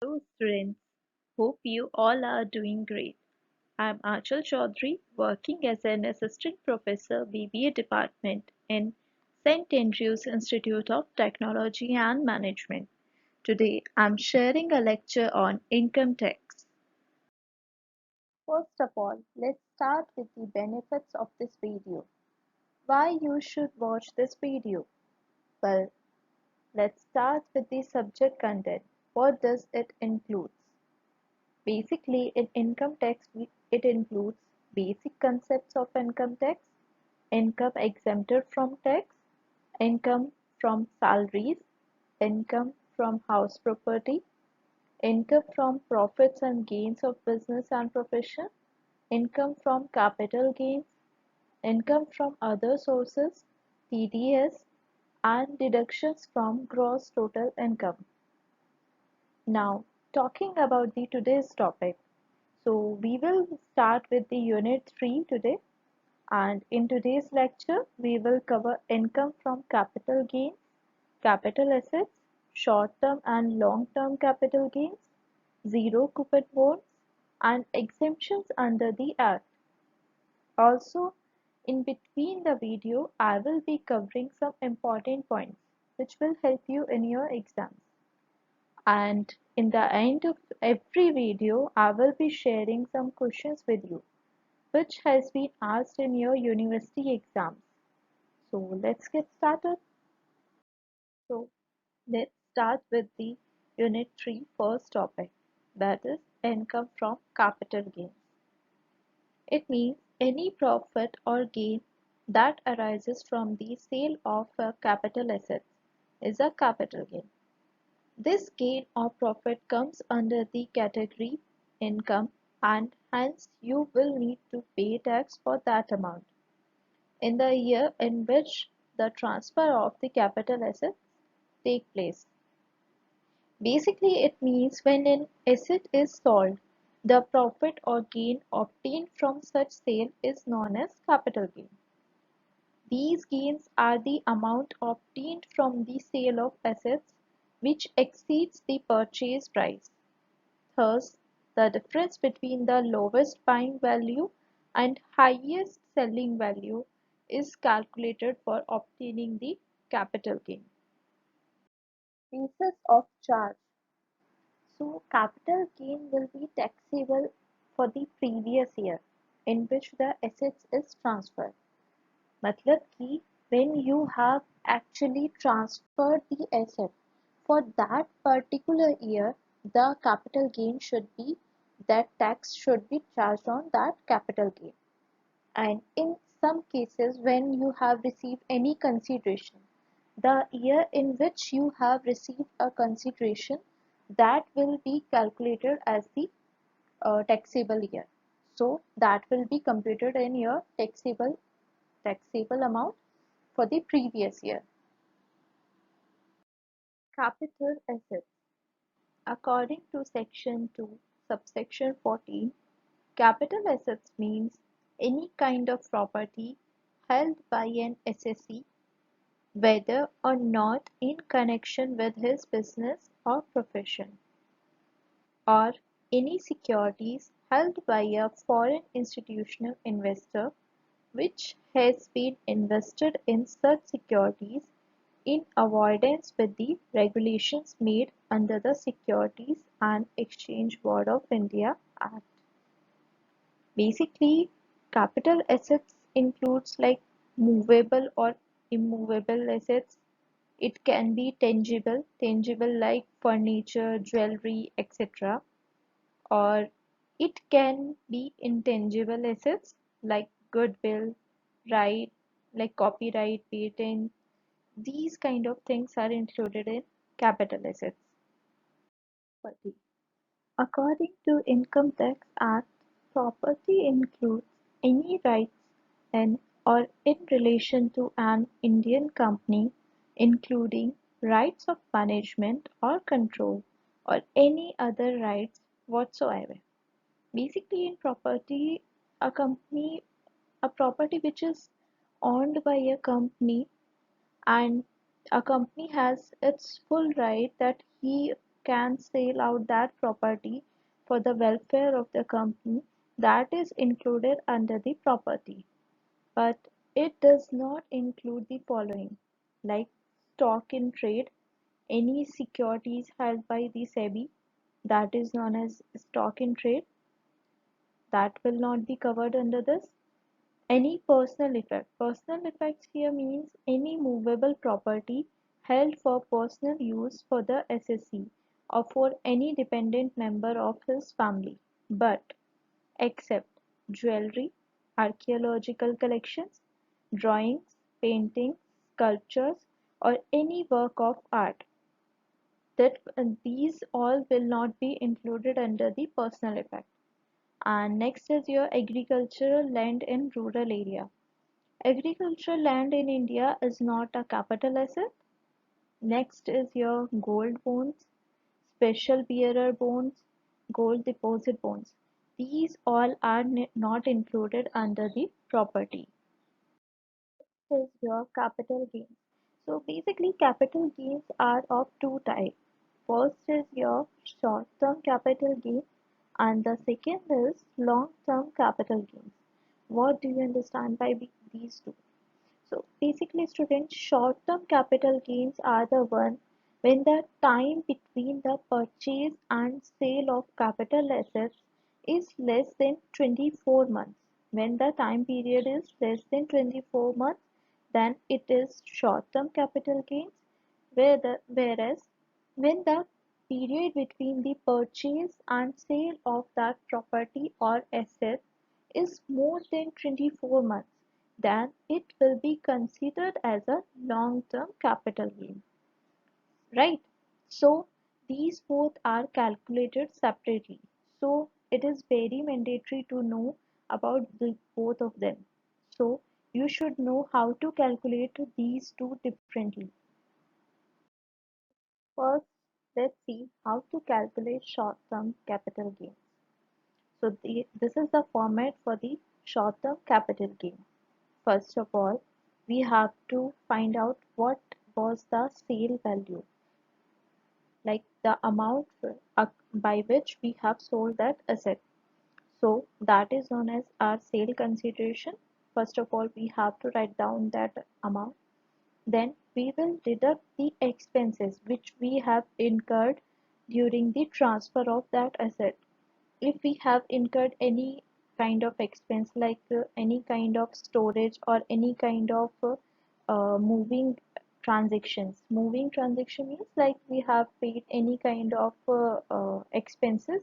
Hello students, hope you all are doing great. I'm Achal Chaudhary, working as an assistant professor BBA department in St. Andrews Institute of Technology and Management. Today I'm sharing a lecture on income tax. First of all, let's start with the benefits of this video. Why you should watch this video? Well, let's start with the subject content. What does it include? Basically, in income tax, it includes basic concepts of income tax, income exempted from tax, income from salaries, income from house property, income from profits and gains of business and profession, income from capital gains, income from other sources, TDS, and deductions from gross total income. Now, talking about the today's topic. So we will start with the unit 3 today, and in today's lecture we will cover income from capital gains, capital assets, short-term and long-term capital gains, zero coupon bonds, and exemptions under the Act. Also, in between the video I will be covering some important points which will help you in your exams. And in the end of every video I will be sharing some questions with you which has been asked in your university exams. So let's get started. So let's start with the Unit 3 first topic, that is income from capital gains. It means any profit or gain that arises from the sale of a capital asset is a capital gain. This gain or profit comes under the category income and hence you will need to pay tax for that amount in the year in which the transfer of the capital assets take place. Basically, it means when an asset is sold, the profit or gain obtained from such sale is known as capital gain. These gains are the amount obtained from the sale of assets which exceeds the purchase price. Thus, the difference between the lowest buying value and highest selling value is calculated for obtaining the capital gain. Basis of charge. So, capital gain will be taxable for the previous year in which the assets is transferred. मतलब कि when you have actually transferred the asset for that particular year, the capital gain should be that tax should be charged on that capital gain. And in some cases, when you have received any consideration, the year in which you have received a consideration that will be calculated as the taxable year. So that will be computed in your taxable amount for the previous year. Capital assets. According to section 2, subsection 14, capital assets means any kind of property held by an assessee, whether or not in connection with his business or profession, or any securities held by a foreign institutional investor which has been invested in such securities in accordance with the regulations made under the Securities and Exchange Board of India Act. Basically, capital assets includes like movable or immovable assets. It can be tangible like furniture, jewelry, etc. Or it can be intangible assets like goodwill, right, like copyright, patent. These kind of things are included in capital assets. Property. According to Income Tax Act, property includes any rights in or in relation to an Indian company, including rights of management or control or any other rights whatsoever. Basically, in property, a property which is owned by a company, and a company has its full right that he can sell out that property for the welfare of the company, that is included under the property. But it does not include the following, like stock in trade, any securities held by the SEBI, that is known as stock in trade, that will not be covered under this. Any personal effect. Personal effects here means any movable property held for personal use for the SSC or for any dependent member of his family, but except jewelry, archaeological collections, drawings, paintings, sculptures, or any work of art. That these all will not be included under the personal effect. And next is your agricultural land in rural area. Agricultural land in India is not a capital asset. Next is your gold bonds, special bearer bonds, gold deposit bonds. These all are not included under the property. Is your capital gains. So basically capital gains are of two types. First is your short-term capital gain and the second is long-term capital gains. What do you understand by these two? So basically students, short-term capital gains are the one when the time between the purchase and sale of capital assets is less than 24 months. When the time period is less than 24 months, then it is short-term capital gains, whereas when the period between the purchase and sale of that property or asset is more than 24 months, then it will be considered as a long-term capital gain, right? So these both are calculated separately. So it is very mandatory to know about the both of them. So you should know how to calculate these two differently. First, let's see how to calculate short-term capital gain. So this is the format for the short-term capital gain. First of all, we have to find out what was the sale value, like the amount by which we have sold that asset. So that is known as our sale consideration. First of all, we have to write down that amount. Then we will deduct the expenses which we have incurred during the transfer of that asset. If we have incurred any kind of expense like any kind of storage or any kind of moving transaction means like we have paid any kind of expenses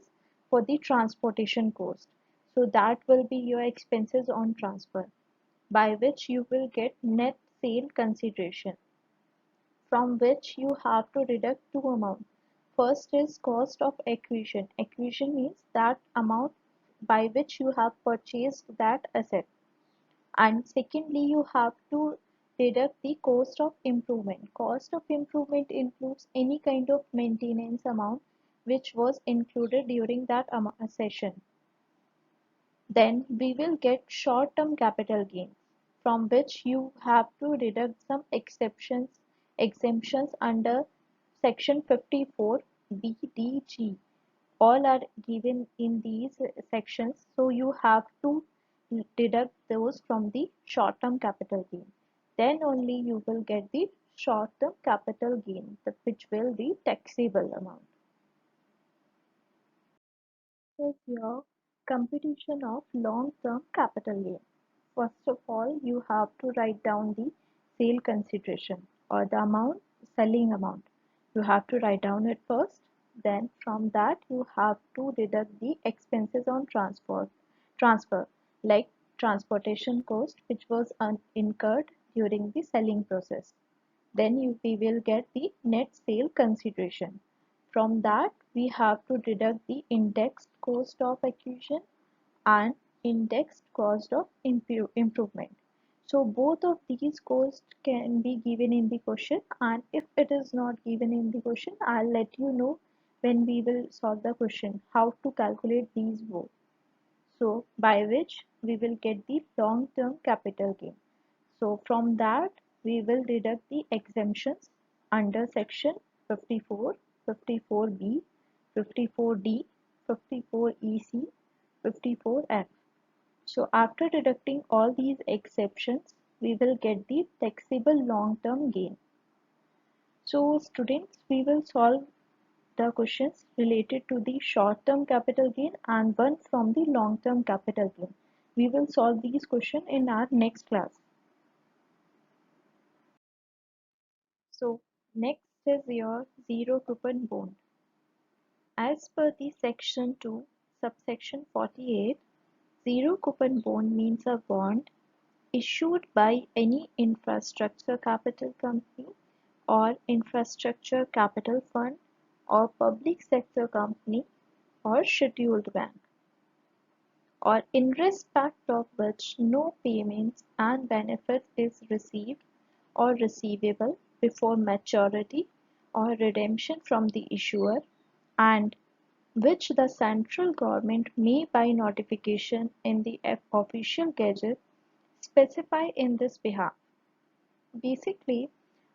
for the transportation cost, so that will be your expenses on transfer, by which you will get net sale consideration, from which you have to deduct two amounts. First is cost of acquisition. Acquisition means that amount by which you have purchased that asset. And secondly, you have to deduct the cost of improvement. Cost of improvement includes any kind of maintenance amount which was included during that session. Then we will get short-term capital gains, from which you have to deduct some exemptions under section 54 BDG. All are given in these sections, so you have to deduct those from the short-term capital gain. Then only you will get the short-term capital gain, which will be taxable amount. Is your computation of long-term capital gain. First of all, you have to write down the sale consideration or the amount, selling amount. You have to write down it first. Then from that you have to deduct the expenses on transfer, like transportation cost which was incurred during the selling process. Then we will get the net sale consideration. From that we have to deduct the indexed cost of acquisition and indexed cost of improvement. So both of these costs can be given in the question, and if it is not given in the question, I'll let you know when we will solve the question how to calculate these both. So by which we will get the long-term capital gain. So from that we will deduct the exemptions under section 54 54B, 54D, 54EC, 54F. So after deducting all these exceptions, we will get the taxable long-term gain. So students, we will solve the questions related to the short-term capital gain and one from the long-term capital gain. We will solve these questions in our next class. So next is your zero coupon bond. As per the section 2, subsection 48, zero coupon bond means a bond issued by any infrastructure capital company or infrastructure capital fund or public sector company or scheduled bank, or in respect of which no payments and benefit is received or receivable before maturity or redemption from the issuer, and which the central government may by notification in the official gazette specify in this behalf. Basically,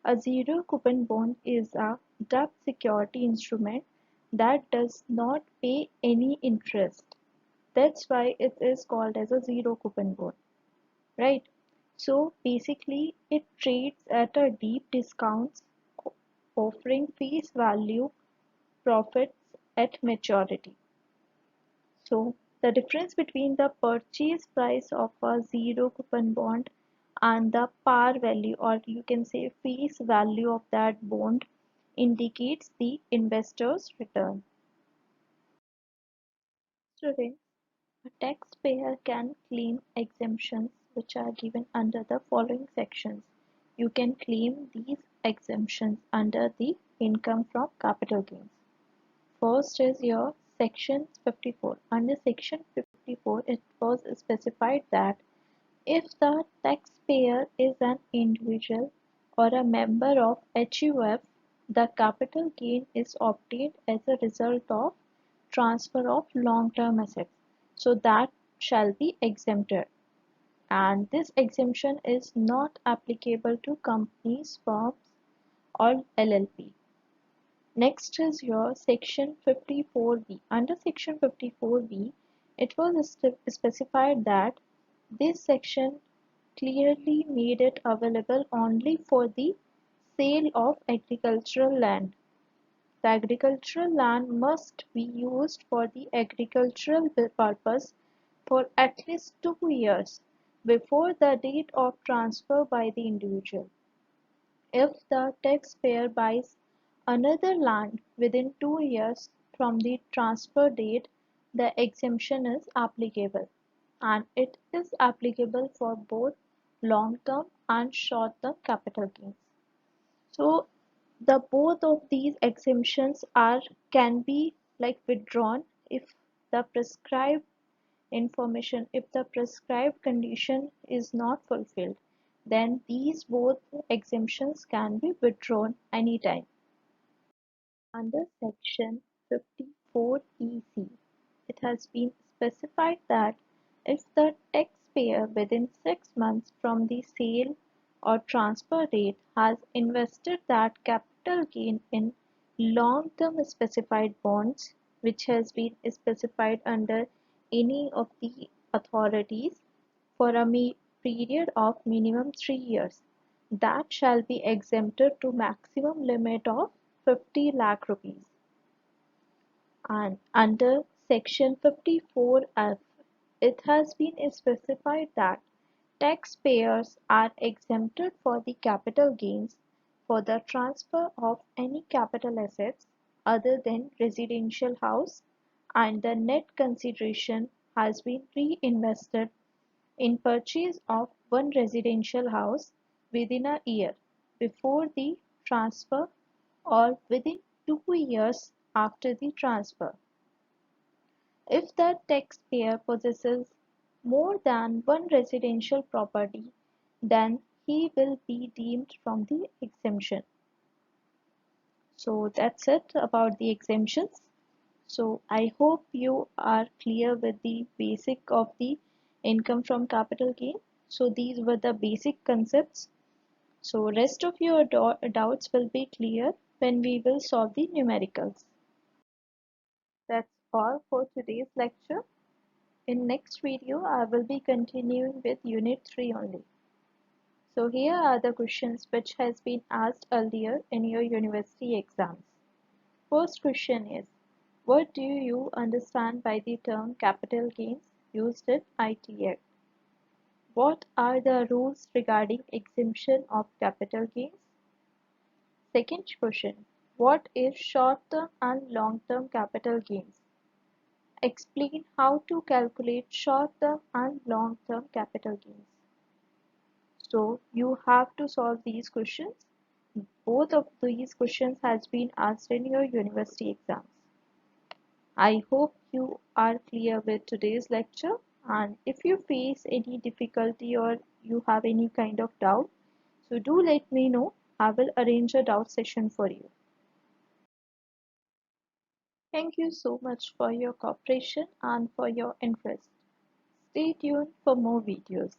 a zero coupon bond is a debt security instrument that does not pay any interest. That's why it is called as a zero coupon bond, right? So basically, it trades at a deep discounts, offering face value profits at maturity. So the difference between the purchase price of a zero coupon bond and the par value, or you can say face value of that bond, indicates the investor's return. Students, a taxpayer can claim exemptions which are given under the following sections. You can claim these exemptions under the income from capital gains. First is your section 54. Under section 54, it was specified that if the taxpayer is an individual or a member of HUF, the capital gain is obtained as a result of transfer of long-term assets. So that shall be exempted. And this exemption is not applicable to companies, firms, or LLP. Next is your section 54B. Under section 54B, it was specified that this section clearly made it available only for the sale of agricultural land. The agricultural land must be used for the agricultural purpose for at least 2 years before the date of transfer by the individual. If the taxpayer buys another land within 2 years from the transfer date, the exemption is applicable, and it is applicable for both long-term and short-term capital gains. So the both of these exemptions are can be like withdrawn if the prescribed information, if the prescribed condition is not fulfilled, then these both exemptions can be withdrawn anytime. Under section 54EC, it has been specified that if the taxpayer within 6 months from the sale or transfer date has invested that capital gain in long-term specified bonds, which has been specified under any of the authorities for a period of minimum 3 years, that shall be exempted to maximum limit of 50 lakh rupees. And under section 54F, it has been specified that taxpayers are exempted for the capital gains for the transfer of any capital assets other than residential house, and the net consideration has been reinvested in purchase of one residential house within a year before the transfer or within 2 years after the transfer. If the taxpayer possesses more than one residential property, then he will be deemed from the exemption. So that's it about the exemptions. So I hope you are clear with the basic of the income from capital gain. So these were the basic concepts. So rest of your doubts will be clear when we will solve the numericals. That's all for today's lecture. In next video, I will be continuing with Unit 3 only. So here are the questions which has been asked earlier in your university exams. First question is, what do you understand by the term capital gains used in IT Act? What are the rules regarding exemption of capital gains? Second question, what is short-term and long-term capital gains? Explain how to calculate short-term and long-term capital gains. So you have to solve these questions. Both of these questions has been asked in your university exams. I hope you are clear with today's lecture, and if you face any difficulty or you have any kind of doubt, so do let me know. I will arrange a doubt session for you. Thank you so much for your cooperation and for your interest. Stay tuned for more videos.